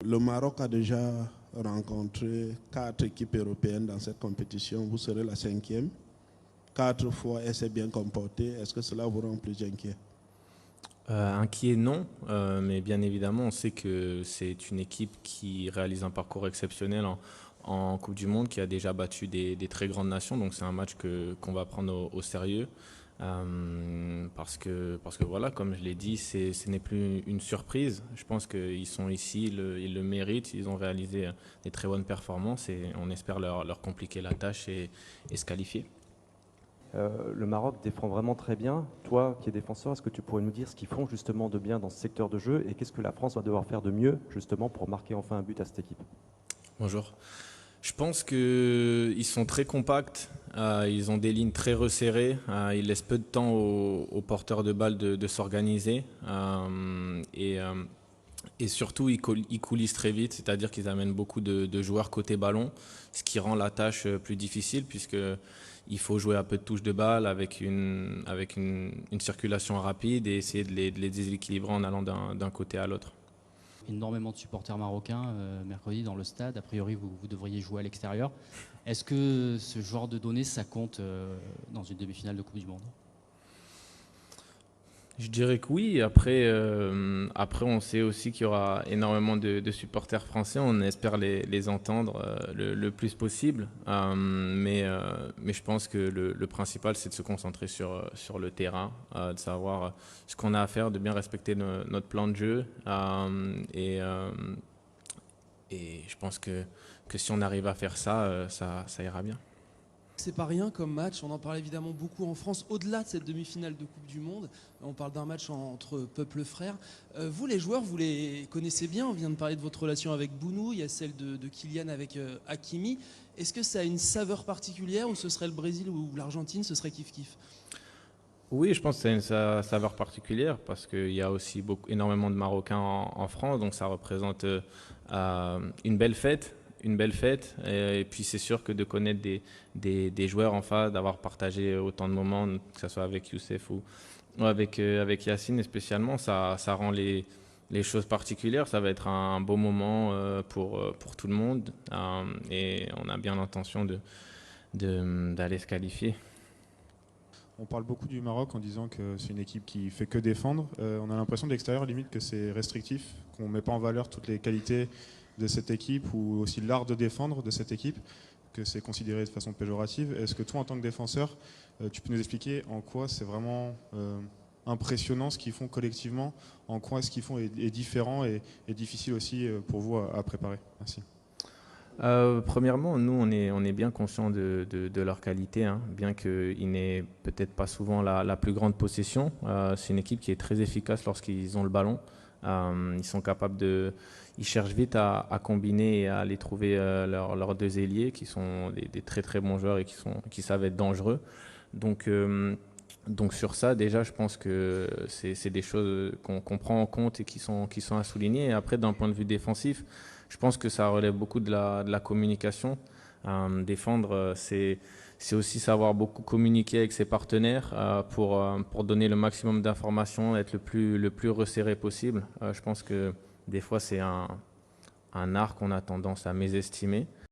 Le Maroc a déjà rencontré 4 équipes européennes dans cette compétition. Vous serez la 5e. 4 fois, elle s'est bien comportée. Est-ce que cela vous rend plus inquiet? Inquiet, non, mais bien évidemment, on sait que c'est une équipe qui réalise un parcours exceptionnel en Coupe du Monde, qui a déjà battu des très grandes nations, donc c'est un match qu'on va prendre au sérieux. Parce que voilà, comme je l'ai dit, ce n'est plus une surprise. Je pense qu'ils sont ici, ils le méritent, ils ont réalisé des très bonnes performances et on espère leur compliquer la tâche et se qualifier. Le Maroc défend vraiment très bien. Toi qui es défenseur, est-ce que tu pourrais nous dire ce qu'ils font justement de bien dans ce secteur de jeu et qu'est-ce que la France va devoir faire de mieux justement pour marquer enfin un but à cette équipe? Bonjour. Je pense qu'ils sont très compacts, ils ont des lignes très resserrées, ils laissent peu de temps aux porteurs de balles de s'organiser et surtout ils coulissent très vite, c'est-à-dire qu'ils amènent beaucoup de joueurs côté ballon, ce qui rend la tâche plus difficile puisque il faut jouer à peu de touches de balle avec une circulation rapide et essayer de les déséquilibrer en allant d'un côté à l'autre. Énormément de supporters marocains mercredi dans le stade. A priori, vous devriez jouer à l'extérieur. Est-ce que ce genre de données, ça compte dans une demi-finale de Coupe du Monde? Je dirais que oui. Après, on sait aussi qu'il y aura énormément de supporters français. On espère les entendre le plus possible. Mais je pense que le principal, c'est de se concentrer sur le terrain, de savoir ce qu'on a à faire, de bien respecter notre plan de jeu. Et je pense que si on arrive à faire ça, ça ira bien. C'est pas rien comme match, on en parle évidemment beaucoup en France, au-delà de cette demi-finale de Coupe du Monde, on parle d'un match entre peuples frères. Vous les joueurs, vous les connaissez bien, on vient de parler de votre relation avec Bounou, il y a celle de Kylian avec Hakimi. Est-ce que ça a une saveur particulière ou ce serait le Brésil ou l'Argentine, ce serait kiff-kiff? Oui, je pense que c'est une saveur particulière parce qu'il y a aussi énormément de Marocains en France, donc ça représente une belle fête. Une belle fête, et puis c'est sûr que de connaître des joueurs en face, d'avoir partagé autant de moments, que ce soit avec Youssef ou avec Yacine spécialement, ça rend les choses particulières. Ça va être un beau moment pour tout le monde et on a bien l'intention d'aller se qualifier. On parle beaucoup du Maroc en disant que c'est une équipe qui fait que défendre. On a l'impression de l'extérieur limite que c'est restrictif, qu'on ne met pas en valeur toutes les qualités de cette équipe ou aussi l'art de défendre de cette équipe, que c'est considéré de façon péjorative. Est-ce que toi, en tant que défenseur, tu peux nous expliquer en quoi c'est vraiment impressionnant ce qu'ils font collectivement, en quoi ce qu'ils font est différent et difficile aussi pour vous à préparer? Merci. Premièrement, nous, on est bien conscients de leur qualité, hein, bien qu'ils n'aient peut-être pas souvent la plus grande possession. C'est une équipe qui est très efficace lorsqu'ils ont le ballon. Ils sont capables ils cherchent vite à combiner et à aller trouver leurs deux ailiers qui sont des très très bons joueurs et qui savent être dangereux. Donc sur ça, déjà, je pense que c'est des choses qu'on prend en compte et qui sont à souligner. Et après, d'un point de vue défensif, je pense que ça relève beaucoup de la communication. Défendre, c'est aussi savoir beaucoup communiquer avec ses partenaires pour donner le maximum d'informations, être le plus resserré possible. Je pense que des fois, c'est un art qu'on a tendance à mésestimer.